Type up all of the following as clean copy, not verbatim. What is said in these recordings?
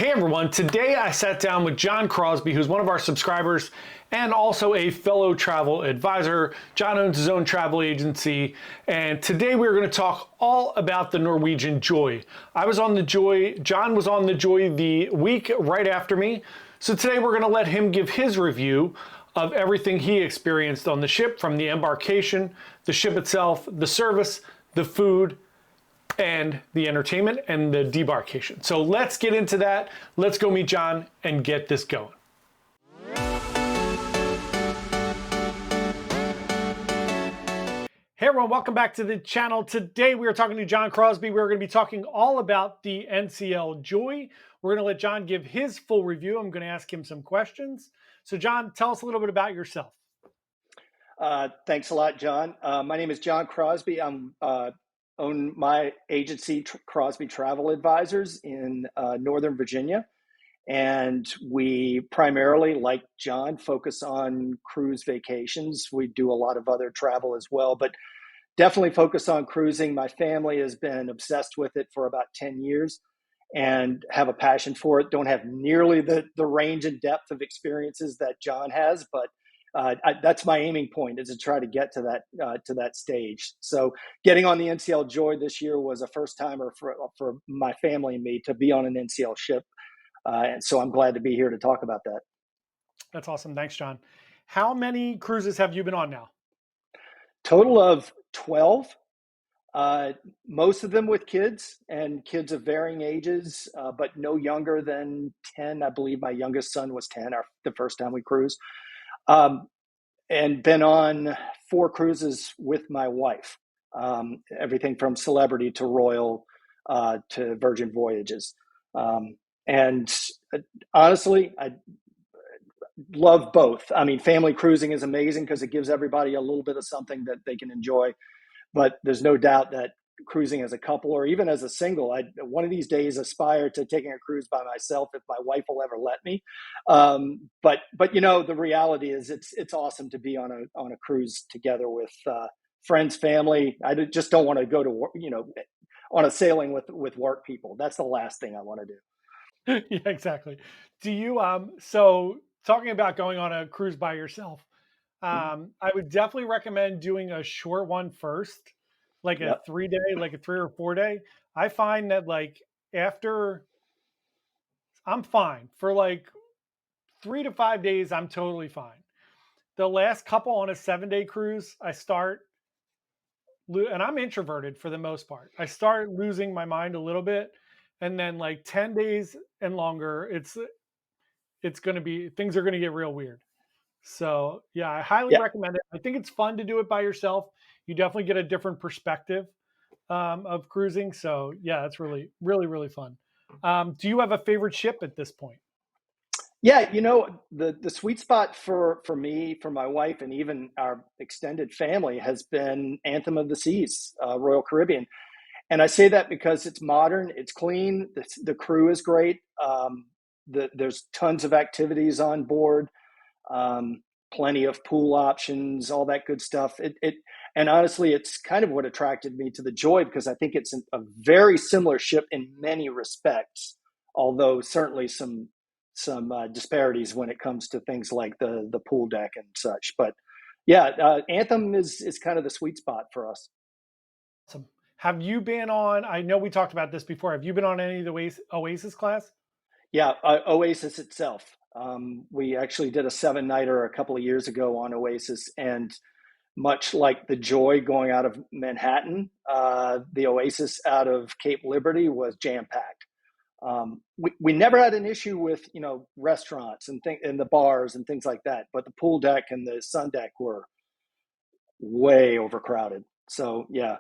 Hey everyone, today I sat down with John Crosby, who's one of our subscribers and also a fellow travel advisor. John owns his own travel agency, and today we're going to talk all about the Norwegian Joy. I was on the Joy, John was on the Joy the week right after me, so today we're going to let him give his review of everything he experienced on the ship, from the embarkation, the ship itself, the service, the food, and the entertainment and the debarkation. So let's get into that. Let's go meet John and get this going. Hey everyone, welcome back to the channel. Today we are talking to John Crosby. We're going to be talking all about the NCL Joy. We're going to let John give his full review. I'm going to ask him some questions. So John, tell us a little bit about yourself. Thanks a lot, John. My name is John Crosby. I'm own my agency, Crosby Travel Advisors, in Northern Virginia. And we primarily, like John, focus on cruise vacations. We do a lot of other travel as well, but definitely focus on cruising. My family has been obsessed with it for about 10 years and have a passion for it. Don't have nearly the range and depth of experiences that John has, but that's my aiming point, is to try to get to that stage. So getting on the NCL Joy this year was a first timer for my family and me to be on an NCL ship. And so I'm glad to be here to talk about that. That's awesome. Thanks, John. How many cruises have you been on now? Total of 12. Most of them with kids, and kids of varying ages, but no younger than 10. I believe my youngest son was 10 the first time we cruised. And been on 4 cruises with my wife, everything from Celebrity to Royal to Virgin Voyages. And honestly, I love both. I mean, family cruising is amazing because it gives everybody a little bit of something that they can enjoy. But there's no doubt that cruising as a couple, or even as a single, I one of these days aspire to taking a cruise by myself, if my wife will ever let me. But you know, the reality is it's awesome to be on a cruise together with friends, family. I just don't want to go to, on a sailing with work people. That's the last thing I want to do. Yeah, exactly. Do you so talking about going on a cruise by yourself, I would definitely recommend doing a short one first, like a Yep. 3-day, like a 3 or 4-day. I find that like after, I'm fine for like 3 to 5 days, I'm totally fine. The last couple on a 7-day cruise, and I'm introverted for the most part. I start losing my mind a little bit, and then like 10 days and longer, it's going to be, things are going to get real weird. So yeah, I highly Yeah. recommend it. I think it's fun to do it by yourself. You definitely get a different perspective of cruising. So yeah, it's really, really, really fun. Do you have a favorite ship at this point? Yeah, the sweet spot for me, for my wife, and even our extended family has been Anthem of the Seas, Royal Caribbean. And I say that because it's modern, it's clean, the crew is great. There's tons of activities on board, plenty of pool options, all that good stuff. And honestly, it's kind of what attracted me to the Joy, because I think it's a very similar ship in many respects, although certainly some disparities when it comes to things like the pool deck and such. But yeah, Anthem is kind of the sweet spot for us. Awesome. Have you been on, I know we talked about this before, have you been on any of the Oasis class? Yeah, Oasis itself. We actually did a 7-nighter a couple of years ago on Oasis, and much like the Joy going out of Manhattan, the Oasis out of Cape Liberty was jam packed. We never had an issue with restaurants and the bars and things like that, but the pool deck and the sun deck were way overcrowded. So yeah,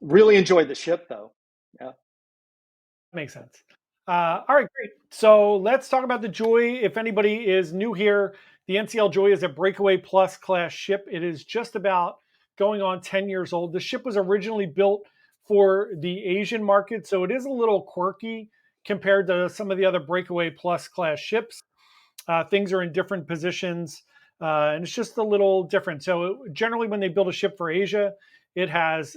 really enjoyed the ship though. Yeah. Makes sense. All right, great. So let's talk about the Joy. If anybody is new here, the NCL Joy is a Breakaway Plus class ship. It is just about going on 10 years old. The ship was originally built for the Asian market, so it is a little quirky compared to some of the other Breakaway Plus class ships. Things are in different positions, and it's just a little different. So generally when they build a ship for Asia, it has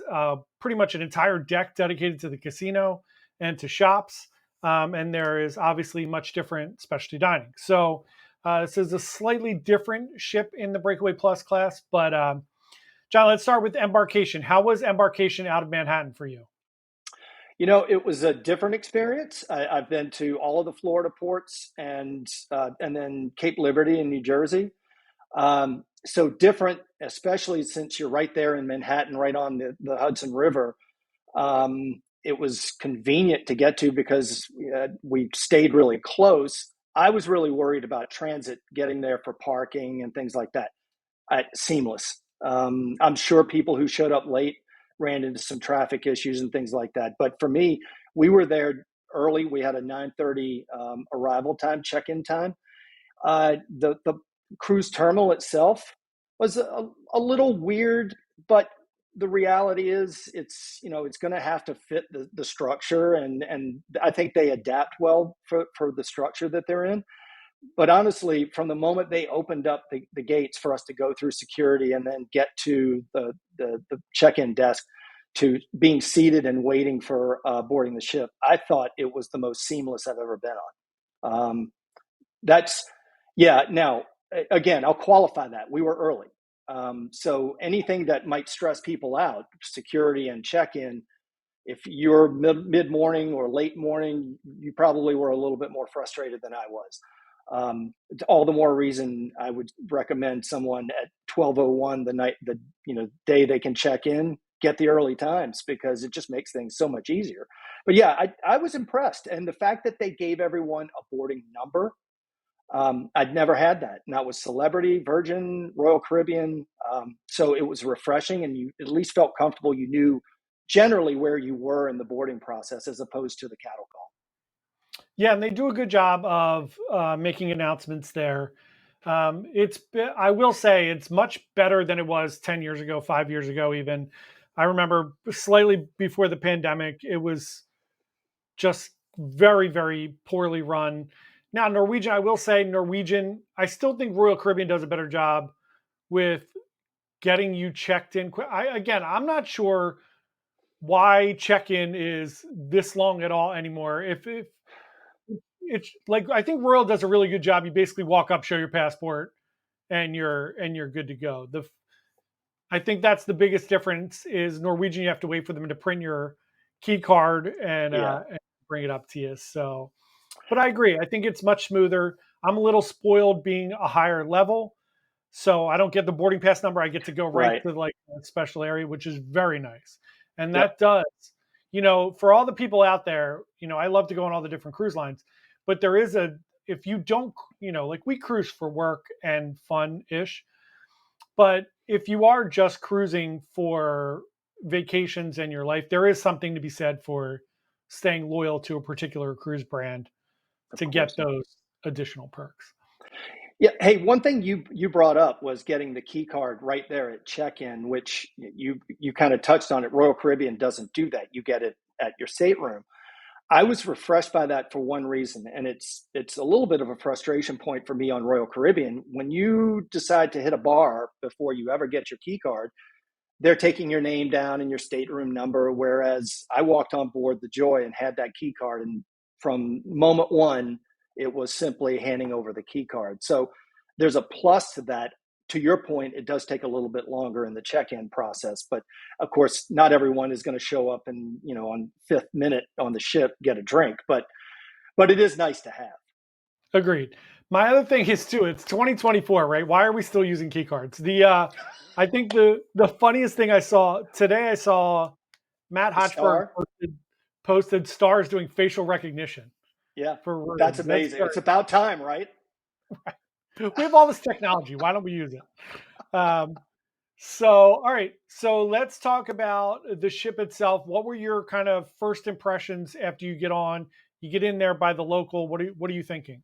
pretty much an entire deck dedicated to the casino and to shops. and there is obviously much different specialty dining. So this is a slightly different ship in the Breakaway Plus class. But John, let's start with Embarkation. How was Embarkation out of Manhattan for you? It was a different experience. I've been to all of the Florida ports and then Cape Liberty in New Jersey. So different, especially since you're right there in Manhattan, right on the Hudson River. It was convenient to get to because we stayed really close. I was really worried about transit, getting there for parking and things like that. Seamless. I'm sure people who showed up late ran into some traffic issues and things like that. But for me, we were there early. We had a 9:30 arrival time, check-in time. The cruise terminal itself was a little weird, but the reality is it's going to have to fit the structure, and I think they adapt well for the structure that they're in. But honestly, from the moment they opened up the gates for us to go through security and then get to the check-in desk to being seated and waiting for boarding the ship, I thought it was the most seamless I've ever been on. That's yeah. Now, again, I'll qualify that we were early, so anything that might stress people out, security and check-in. If you're mid morning or late morning, you probably were a little bit more frustrated than I was. All the more reason I would recommend someone at 12:01 the day they can check in, get the early times, because it just makes things so much easier. But yeah, I was impressed, and the fact that they gave everyone a boarding number. I'd never had that, not with Celebrity, Virgin, Royal Caribbean. So it was refreshing, and you at least felt comfortable. You knew generally where you were in the boarding process as opposed to the cattle call. Yeah, and they do a good job of making announcements there. I will say it's much better than it was 10 years ago, 5 years ago, even. I remember slightly before the pandemic, it was just very, very poorly run. Now, Norwegian, I will say, Norwegian, I still think Royal Caribbean does a better job with getting you checked in. Again, I'm not sure why check-in is this long at all anymore. If it's like, I think Royal does a really good job. You basically walk up, show your passport, and you're good to go. I think that's the biggest difference is Norwegian. You have to wait for them to print your key card Yeah, and bring it up to you. So, but I agree. I think it's much smoother. I'm a little spoiled being a higher level, so I don't get the boarding pass number. I get to go right right. to like a special area, which is very nice. And Yep. that does, for all the people out there, I love to go on all the different cruise lines, but there is if you don't, like we cruise for work and fun ish, but if you are just cruising for vacations and your life, there is something to be said for staying loyal to a particular cruise brand Of to get course. those additional perks. Yeah. Hey, one thing you brought up was getting the key card right there at check-in, which you kind of touched on it. Royal Caribbean doesn't do that. You get it at your stateroom. I was refreshed by that for one reason, and it's a little bit of a frustration point for me on Royal Caribbean. When you decide to hit a bar before you ever get your key card, they're taking your name down and your stateroom number. Whereas I walked on board the Joy and had that key card, and from moment one, it was simply handing over the key card. So there's a plus to that. To your point, it does take a little bit longer in the check-in process, but of course, not everyone is going to show up and on fifth minute on the ship get a drink. But it is nice to have. Agreed. My other thing is too, it's 2024, right? Why are we still using key cards? I think the funniest thing I saw today, I saw Matt The Hotchberg star, posted stars doing facial recognition yeah, for that's rooms. That's amazing. very, It's about time, right? we have all this technology. Why don't we use it? So, all right. So let's talk about the ship itself. What were your kind of first impressions after you get on? You get in there by the local. What are you thinking?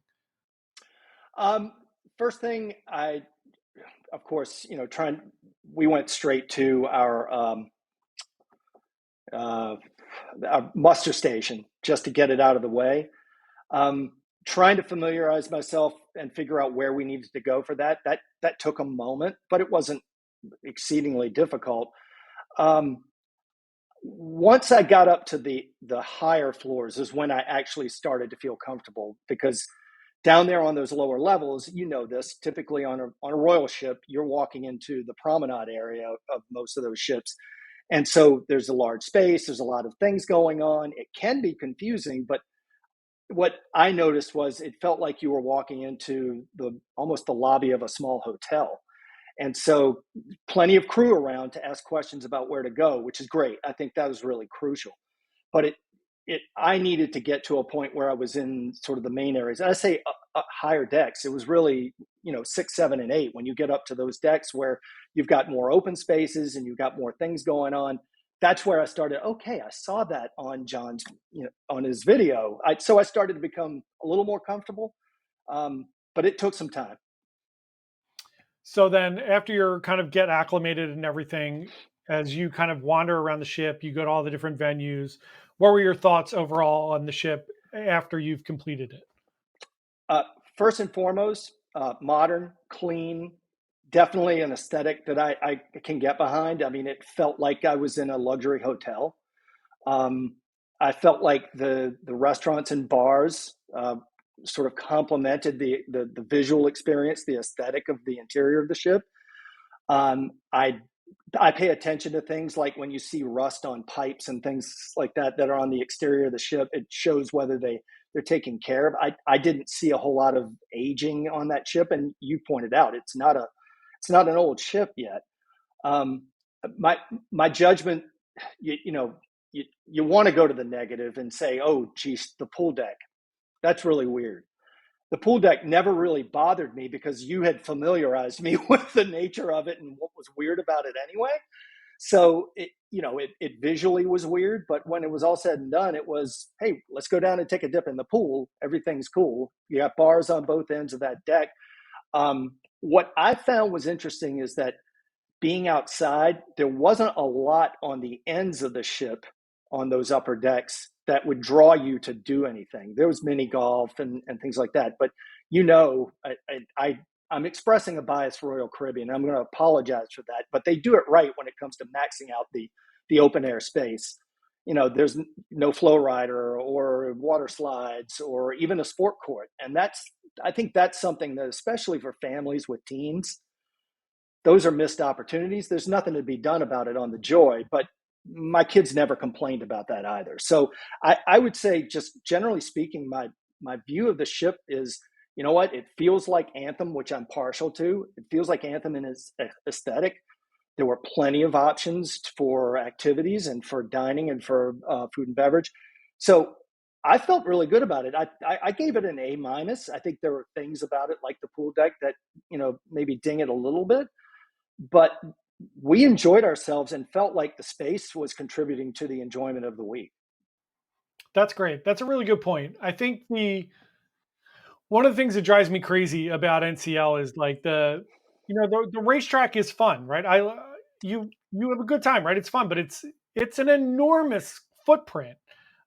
Um, First thing, of course, we went straight to uh, our muster station just to get it out of the way. Um, Trying to familiarize myself and figure out where we needed to go for that took a moment, but it wasn't exceedingly difficult. Um, once I got up to the higher floors is when I actually started to feel comfortable, because down there on those lower levels, you know this, typically on a royal ship, you're walking into the promenade area of most of those ships. And so there's a large space, there's a lot of things going on. It can be confusing, but what I noticed was it felt like you were walking into the almost the lobby of a small hotel. And so plenty of crew around to ask questions about where to go, which is great. I think that was really crucial. But I needed to get to a point where I was in sort of the main areas. And I say higher decks. It was really, 6, 7, and 8. When you get up to those decks where you've got more open spaces and you've got more things going on, that's where I started. Okay, I saw that on John's, on his video. So I started to become a little more comfortable, but it took some time. So then after you're kind of get acclimated and everything, as you kind of wander around the ship, you go to all the different venues. What were your thoughts overall on the ship after you've completed it? Uh, First and foremost, modern, clean, definitely an aesthetic that I can get behind. I mean, it felt like I was in a luxury hotel. Um, I felt like the restaurants and bars sort of complemented the visual experience, the aesthetic of the interior of the ship. Um, I I pay attention to things like when you see rust on pipes and things like that are on the exterior of the ship. It shows whether they're taken care of. I didn't see a whole lot of aging on that ship, and you pointed out it's not an old ship yet. Um, my my judgment, you know, you want to go to the negative and say, oh, geez, the pool deck. That's really weird. The pool deck never really bothered me because you had familiarized me with the nature of it and what was weird about it anyway. So it visually was weird, but when it was all said and done, it was, hey, let's go down and take a dip in the pool. Everything's cool. You got bars on both ends of that deck. What I found was interesting is that being outside, there wasn't a lot on the ends of the ship on those upper decks that would draw you to do anything. There was mini golf and things like that. But I'm expressing a bias for Royal Caribbean. I'm going to apologize for that, but they do it right when it comes to maxing out the open air space. There's no flow rider or water slides or even a sport court, and I think that's something that, especially for families with teens, those are missed opportunities. There's nothing to be done about it on the Joy, but my kids never complained about that either. So I would say, just generally speaking, my view of the ship is, you know what? It feels like Anthem, which I'm partial to. It feels like Anthem in its aesthetic. There were plenty of options for activities and for dining and for food and beverage. So I felt really good about it. I gave it an A minus. I think there were things about it, like the pool deck, that maybe ding it a little bit, but we enjoyed ourselves and felt like the space was contributing to the enjoyment of the week. That's great. That's a really good point. I think the one of the things that drives me crazy about NCL is like the racetrack is fun, right? You have a good time, right? It's fun, but it's an enormous footprint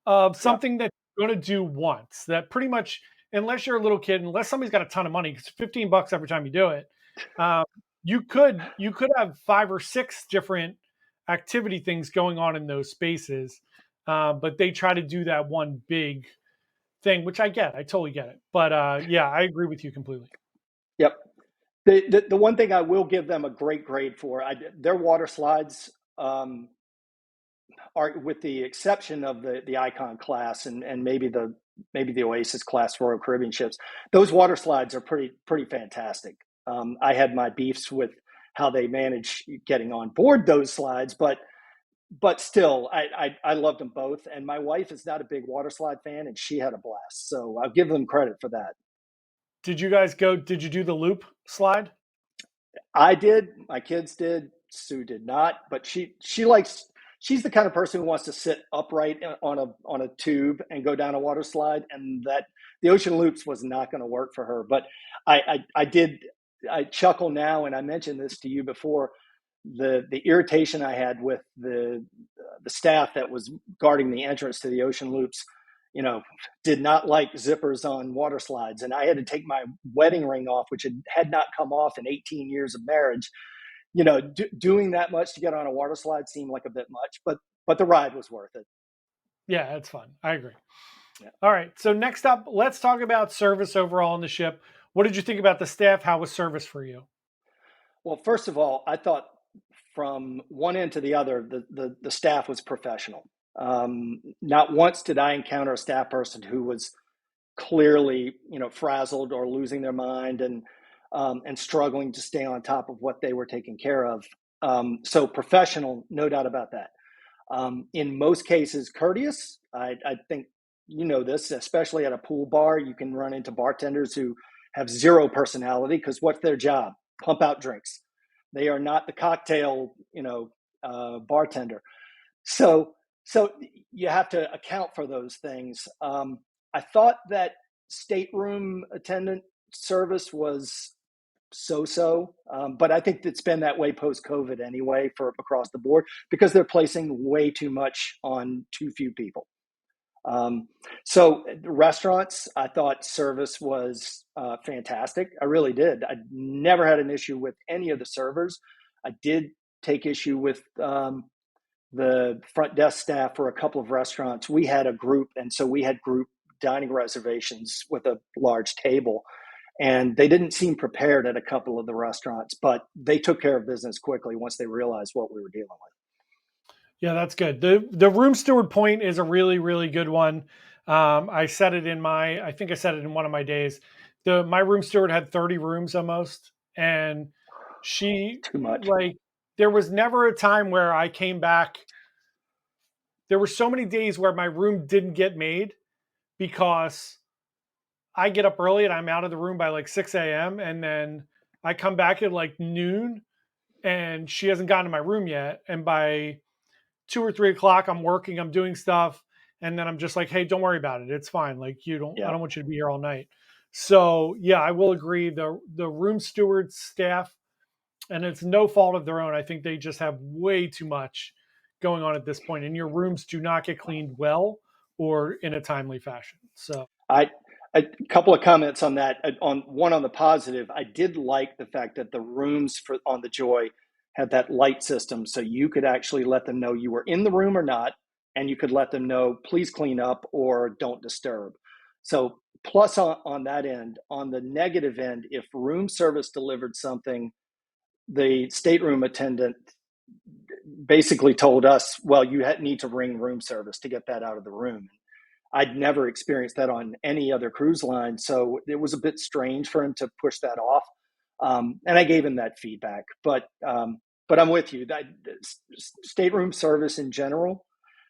of Yeah. something that you're going to do once. That pretty much, unless you're a little kid, unless somebody's got a ton of money, because $15 every time you do it, um, you could have 5 or 6 different activity things going on in those spaces, but they try to do that one big thing, which I get. I totally get it. But yeah, I agree with you completely. Yep. The one thing I will give them a great grade for, their water slides, are, with the exception of the Icon class and maybe the Oasis class Royal Caribbean ships, those water slides are pretty fantastic. I had my beefs with how they manage getting on board those slides, but still, I loved them both. And my wife is not a big water slide fan, and she had a blast. So I'll give them credit for that. Did you guys go? Did you do the loop slide? I did. My kids did. Sue did not, but she likes. She's the kind of person who wants to sit upright on a tube and go down a water slide, and that the ocean loops was not going to work for her. But I did. I chuckle now, and I mentioned this to you before. The irritation I had with the staff that was guarding the entrance to the ocean loops, you know, did not like zippers on water slides, and I had to take my wedding ring off, which had not come off in 18 years of marriage. Doing that much to get on a water slide seemed like a bit much, but but the ride was worth it. Yeah, it's fun. I agree. Yeah. All right. So next up, let's talk about service overall on the ship. What did you think about the staff? How was service for you? Well, first of all, I thought from one end to the other, the staff was professional. Not once did I encounter a staff person who was clearly, frazzled or losing their mind and struggling to stay on top of what they were taking care of. So professional, no doubt about that. In most cases, courteous. I think you know this, especially at a pool bar, you can run into bartenders who have zero personality because what's their job? Pump out drinks. They are not the cocktail, bartender. So, so you have to account for those things. I thought that stateroom attendant service was so, but I think it's been that way post COVID anyway for across the board because they're placing way too much on too few people. Um, so restaurants, I thought service was fantastic. I really did. I never had an issue with any of the servers. I did take issue with the front desk staff for a couple of restaurants. We had a group, and so we had group dining reservations with a large table. And they didn't seem prepared at a couple of the restaurants, but they took care of business quickly once they realized what we were dealing with. Yeah, that's good. The room steward point is a really, really good one. I said it in my, I think I said it in one of my days. My room steward had 30 rooms almost, and she Too much. like there was never a time where I came back. There were so many days where my room didn't get made because I get up early and I'm out of the room by like 6 a.m. and then I come back at like noon and she hasn't gotten to my room yet. And by 2 or 3 o'clock, I'm working, I'm doing stuff. And then I'm just like, hey, don't worry about it. It's fine. Like I Yeah. don't want you to be here all night. So yeah, I will agree. The room steward staff, and it's no fault of their own. I think they just have way too much going on at this point. And your rooms do not get cleaned well or in a timely fashion. So I a couple of comments on that. On the positive, I did like the fact that the rooms for on the Joy had that light system, so you could actually let them know you were in the room or not, and you could let them know please clean up or don't disturb. So plus on that end. On the negative end, if room service delivered something, the stateroom attendant basically told us, well, you need to ring room service to get that out of the room. I'd never experienced that on any other cruise line, so it was a bit strange for him to push that off. And I gave him that feedback, but I'm with you. That stateroom service in general,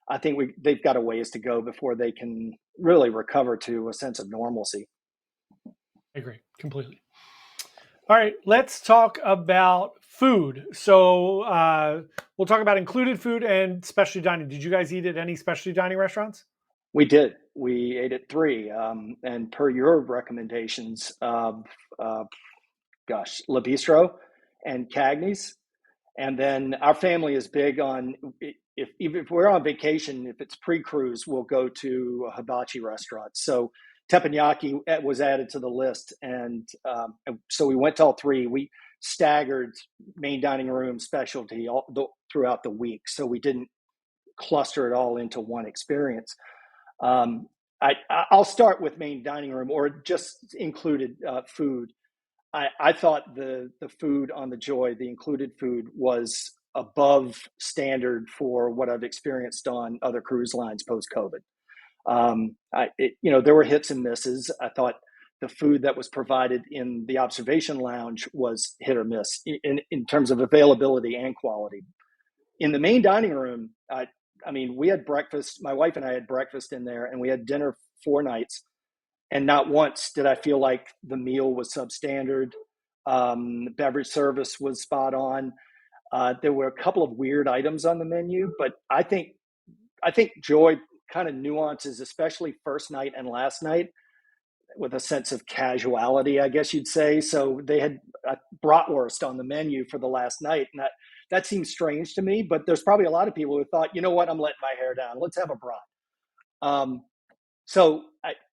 I think they've got a ways to go before they can really recover to a sense of normalcy. I agree completely. All right, let's talk about food. So we'll talk about included food and specialty dining. Did you guys eat at any specialty dining restaurants? We did. We ate at three, and per your recommendations, uh, gosh, La Bistro and Cagney's. And then our family is big on if even if we're on vacation, if it's pre-cruise, we'll go to a hibachi restaurant. So teppanyaki was added to the list, and so we went to all three. We staggered main dining room specialty throughout the week, so we didn't cluster it all into one experience. Um, I'll start with main dining room or just included food. I thought the food on the Joy, the included food, was above standard for what I've experienced on other cruise lines post COVID. There were hits and misses. I thought the food that was provided in the observation lounge was hit or miss in terms of availability and quality. In the main dining room, I mean, we had breakfast. My wife and I had breakfast in there, and we had dinner 4 nights. And not once did I feel like the meal was substandard. The beverage service was spot on. There were a couple of weird items on the menu, but I think Joy kind of nuances, especially first night and last night, with a sense of casuality, I guess you'd say. So they had bratwurst on the menu for the last night, and that seems strange to me. But there's probably a lot of people who thought, you know what, I'm letting my hair down. Let's have a brat. Um, so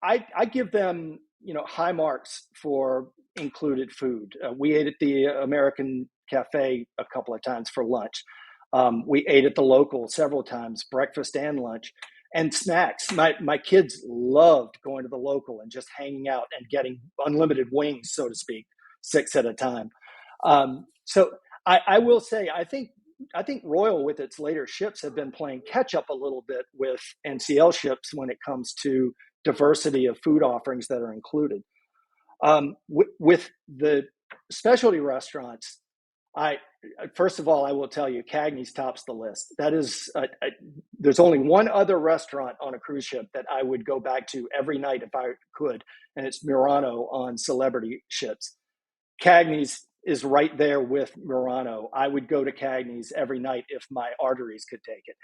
I give them high marks for included food. We ate at the American Cafe a couple of times for lunch. We ate at the local several times, breakfast and lunch, and snacks. My kids loved going to the local and just hanging out and getting unlimited wings, so to speak, 6 at a time. So I will say, I think Royal, with its later ships, have been playing catch up a little bit with NCL ships when it comes to diversity of food offerings that are included. With the specialty restaurants, I first of all, I will tell you, Cagney's tops the list. That is, there's only one other restaurant on a cruise ship that I would go back to every night if I could, and it's Murano on Celebrity ships. Cagney's is right there with Murano. I would go to Cagney's every night if my arteries could take it.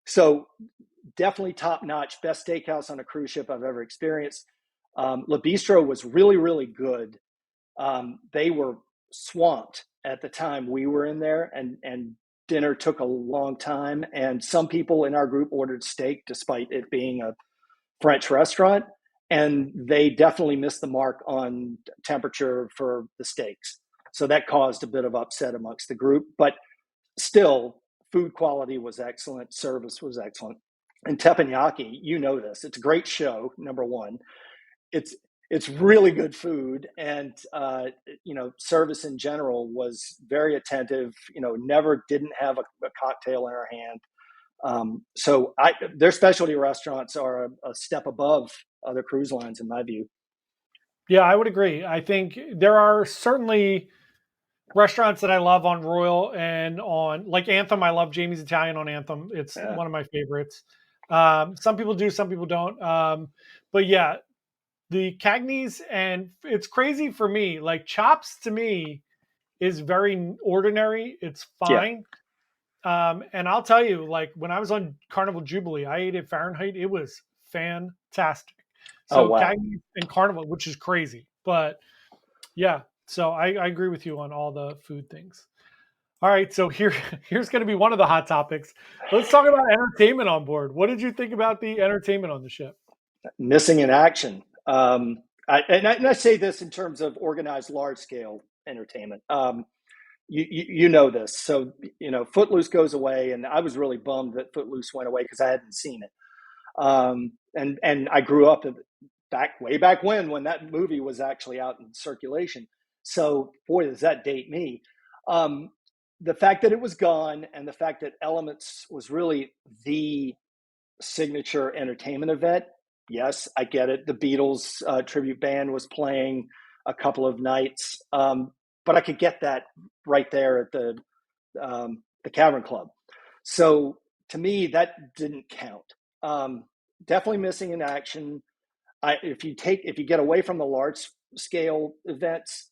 So definitely top notch, best steakhouse on a cruise ship I've ever experienced. La Bistro was really, really good. They were swamped at the time we were in there, and dinner took a long time. And some people in our group ordered steak despite it being a French restaurant, and they definitely missed the mark on temperature for the steaks. So that caused a bit of upset amongst the group, but still, food quality was excellent, service was excellent. And teppanyaki, you know this, it's a great show, number one. It's really good food, and service in general was very attentive. Never didn't have a cocktail in our hand. So their specialty restaurants are a step above other cruise lines in my view. Yeah, I would agree. I think there are certainly restaurants that I love on Royal and on like Anthem. I love Jamie's Italian on Anthem. It's Yeah. one of my favorites. Some people do, some people don't. But yeah, the Cagney's, and it's crazy for me. Like Chops to me is very ordinary. It's Yeah. fine. And I'll tell you, like when I was on Carnival Jubilee, I ate at Fahrenheit. It was fantastic. Oh, So wow. Cagney and Carnival, which is crazy, but yeah. So I agree with you on all the food things. All right, so here's going to be one of the hot topics. Let's talk about entertainment on board. What did you think about the entertainment on the ship? Missing in action. And I say this in terms of organized large scale entertainment. You know this. So, Footloose goes away, and I was really bummed that Footloose went away because I hadn't seen it. And I grew up way back when that movie was actually out in circulation. So, boy, does that date me. The fact that it was gone, and the fact that Elements was really the signature entertainment event. Yes, I get it. The Beatles tribute band was playing a couple of nights, but I could get that right there at the Cavern Club. So to me, that didn't count. Definitely missing in action. If you get away from the large scale events,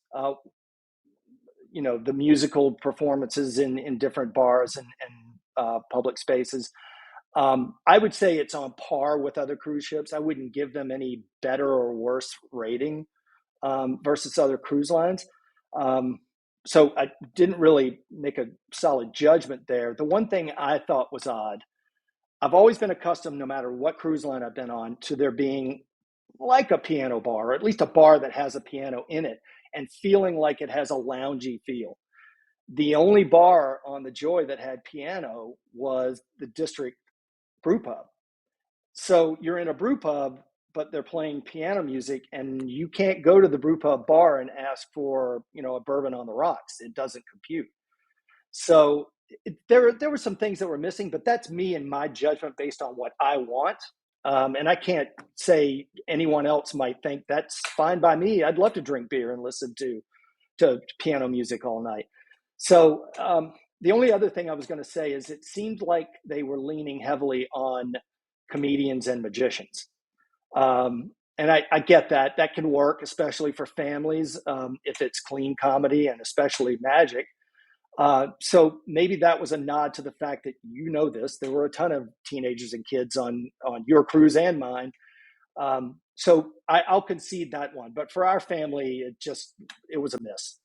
the musical performances in different bars and public spaces, I would say it's on par with other cruise ships. I wouldn't give them any better or worse rating versus other cruise lines. So I didn't really make a solid judgment there. The one thing I thought was odd, I've always been accustomed, no matter what cruise line I've been on, to there being like a piano bar, or at least a bar that has a piano in it, and feeling like it has a loungy feel. The only bar on the Joy that had piano was the District Brew Pub. So you're in a brew pub, but they're playing piano music, and you can't go to the brew pub bar and ask for, a bourbon on the rocks. It doesn't compute. So there were some things that were missing, but that's me and my judgment based on what I want. And I can't say anyone else might think that's fine by me. I'd love to drink beer and listen to piano music all night. So the only other thing I was going to say is it seemed like they were leaning heavily on comedians and magicians. And I get that. That can work, especially for families, if it's clean comedy and especially magic. So maybe that was a nod to the fact that this. There were a ton of teenagers and kids on your cruise and mine. So I'll concede that one. But for our family, it was a miss.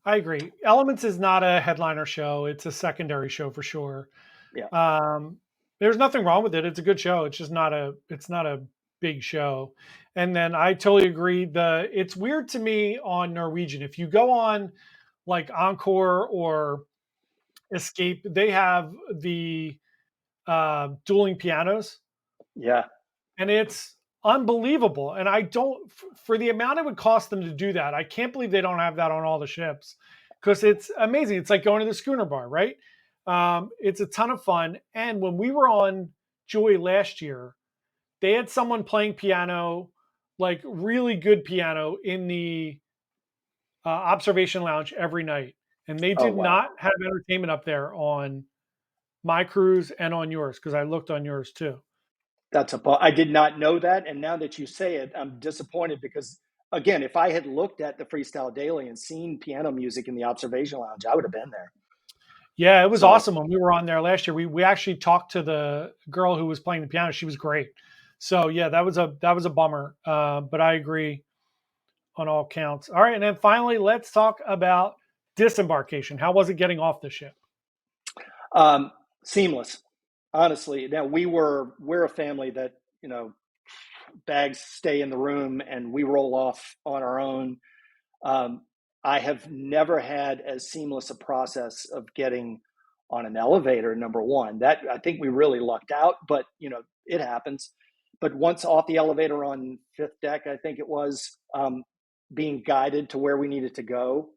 I agree. Elements is not a headliner show. It's a secondary show for sure. Yeah. There's nothing wrong with it. It's a good show. It's just not a big show. And then I totally agree. It's weird to me on Norwegian. If you go on like Encore or escape. They have the dueling pianos, Yeah. and it's unbelievable. And I don't, for the amount it would cost them to do that, I can't believe they don't have that on all the ships because it's amazing. It's like going to the schooner bar, right? It's a ton of fun. And when we were on Joy last year, they had someone playing piano, like really good piano, in the observation lounge every night. And they Oh, did wow. not have entertainment up there on my cruise and on yours because I looked on yours too. I did not know that, and now that you say it, I'm disappointed because again, if I had looked at the Freestyle Daily and seen piano music in the observation lounge, I would have been there. Yeah, it was So awesome when we were on there last year. We actually talked to the girl who was playing the piano. She was great. So yeah, that was a bummer. But I agree on all counts. All right, and then finally, let's talk about disembarkation. How was it getting off the ship? um, seamless, honestly. Now we're a family that bags stay in the room and we roll off on our own. Um, I have never had as seamless a process of getting on an elevator. Number one, that I think we really lucked out, but it happens. But once off the elevator on fifth deck, I think it was, being guided to where we needed to go,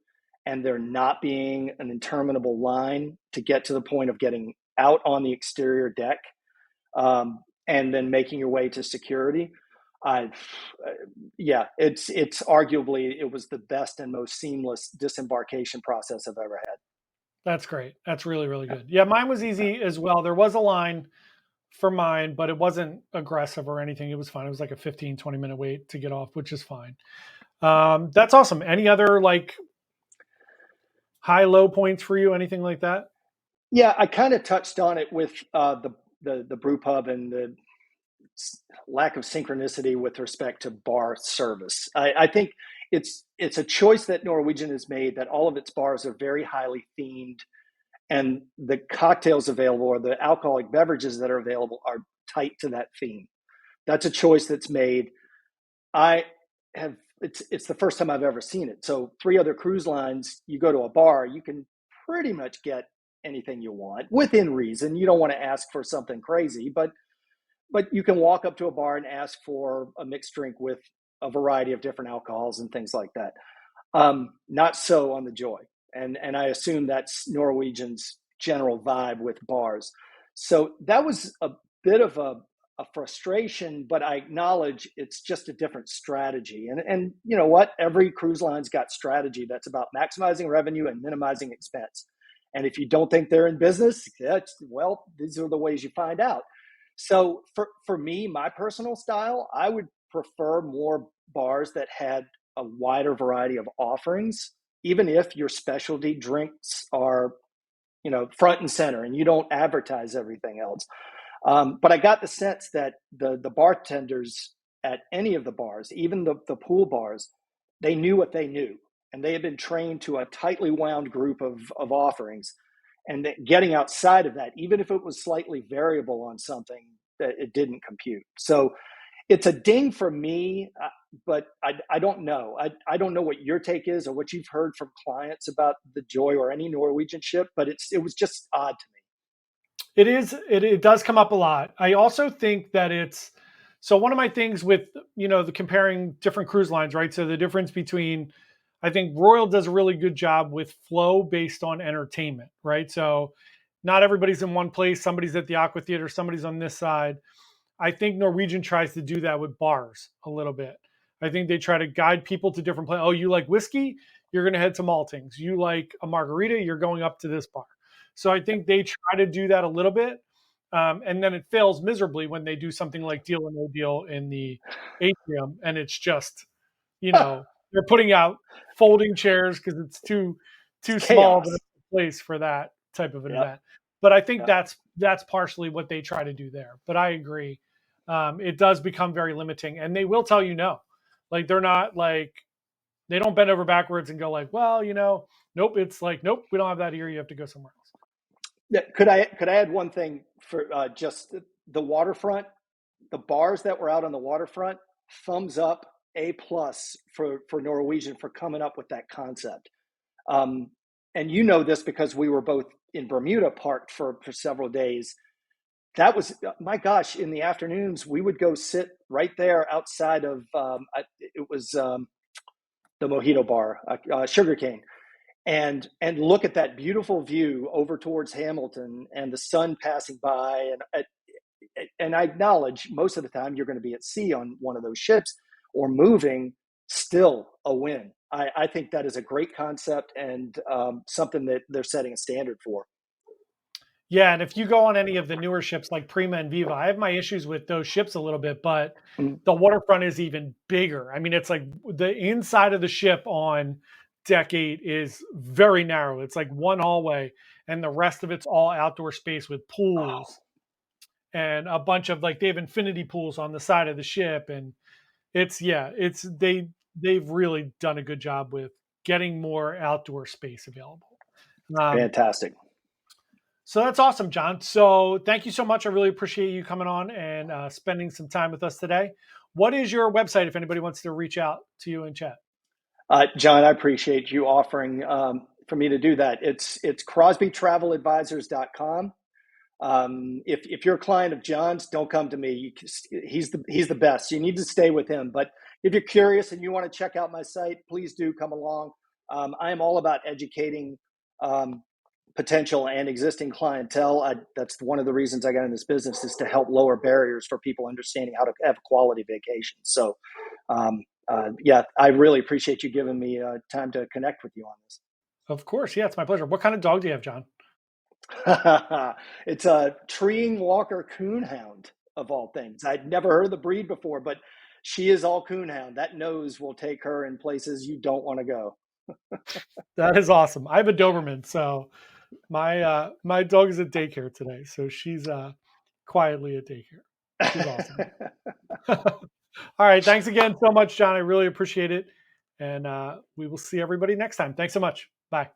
and there not being an interminable line to get to the point of getting out on the exterior deck, and then making your way to security. I, yeah, it's arguably it was the best and most seamless disembarkation process I've ever had. That's great. That's really, really good. Yeah, mine was easy as well. There was a line for mine, but it wasn't aggressive or anything. It was fine. It was like a 15, 20 minute wait to get off, which is fine. That's awesome. Any other like high low points for you? Anything like that? Yeah, I kind of touched on it with the brew pub and the lack of synchronicity with respect to bar service. I think it's a choice that Norwegian has made that all of its bars are very highly themed, and the cocktails available or the alcoholic beverages that are available are tight to that theme. That's a choice that's made. I have it's the first time I've ever seen it. So three other cruise lines, you go to a bar, you can pretty much get anything you want within reason. You don't want to ask for something crazy, but you can walk up to a bar and ask for a mixed drink with a variety of different alcohols and things like that. Not so on the Joy, and I assume that's Norwegian's general vibe with bars. So that was a bit of a frustration, but I acknowledge it's just a different strategy. And you know what? Every cruise line's got strategy that's about maximizing revenue and minimizing expense. And if you don't think they're in business, well, these are the ways you find out. So for me, my personal style, I would prefer more bars that had a wider variety of offerings, even if your specialty drinks are, front and center and you don't advertise everything else. But I got the sense that the bartenders at any of the bars, even the pool bars, they knew what they knew, and they had been trained to a tightly wound group of offerings. And that getting outside of that, even if it was slightly variable on something, that it didn't compute. So it's a ding for me, but I don't know. I don't know what your take is or what you've heard from clients about the Joy or any Norwegian ship, but it was just odd to me. It is. It does come up a lot. I also think that it's so one of my things with the comparing different cruise lines, right? So the difference between I think Royal does a really good job with flow based on entertainment, right? So not everybody's in one place. Somebody's at the Aqua Theater, somebody's on this side. I think Norwegian tries to do that with bars a little bit. I think they try to guide people to different places. Oh, you like whiskey? You're going to head to Maltings. You like a margarita? You're going up to this bar. So I think they try to do that a little bit. And then it fails miserably when they do something like Deal or No Deal in the atrium. And it's just, they're putting out folding chairs because it's It's too small of a chaos. place for that type of an Yep. event. But I think Yep. that's partially what they try to do there. But I agree, it does become very limiting, and they will tell you no. Like they're not like they don't bend over backwards and go like, well, nope. It's like nope, we don't have that here. You have to go somewhere else. Yeah, could I add one thing for just the waterfront? The bars that were out on the waterfront, thumbs up, A+ for Norwegian for coming up with that concept. Um, and you know this because we were both in Bermuda parked for several days. That was, my gosh, in the afternoons, we would go sit right there outside of, it was the Mojito Bar, Sugar Cane, and look at that beautiful view over towards Hamilton and the sun passing by. And I acknowledge most of the time you're going to be at sea on one of those ships or moving, still a win. I think that is a great concept and something that they're setting a standard for. Yeah, and if you go on any of the newer ships like Prima and Viva, I have my issues with those ships a little bit, but Mm. the waterfront is even bigger. I mean, it's like the inside of the ship on deck 8 is very narrow. It's like one hallway, and the rest of it's all outdoor space with Oh, pools and a bunch of like they have infinity pools on the side of the ship, and they've really done a good job with getting more outdoor space available. Um, fantastic. So that's awesome, John. So thank you so much. I really appreciate you coming on and spending some time with us today. What is your website if anybody wants to reach out to you and chat? John, I appreciate you offering for me to do that. It's crosbytraveladvisors.com. If you're a client of John's, don't come to me. He's the best. You need to stay with him. But if you're curious and you want to check out my site, please do come along. I am all about educating potential and existing clientele. That's one of the reasons I got in this business, is to help lower barriers for people understanding how to have quality vacations. So, yeah, I really appreciate you giving me time to connect with you on this. Of course. Yeah, it's my pleasure. What kind of dog do you have, John? It's a treeing Walker Coonhound, of all things. I'd never heard of the breed before, but she is all Coonhound. That nose will take her in places you don't want to go. That is awesome. I have a Doberman, so my dog is at daycare today, so she's quietly at daycare. She's awesome. All right, thanks again so much, John. I really appreciate it, and we will see everybody next time. Thanks so much. Bye.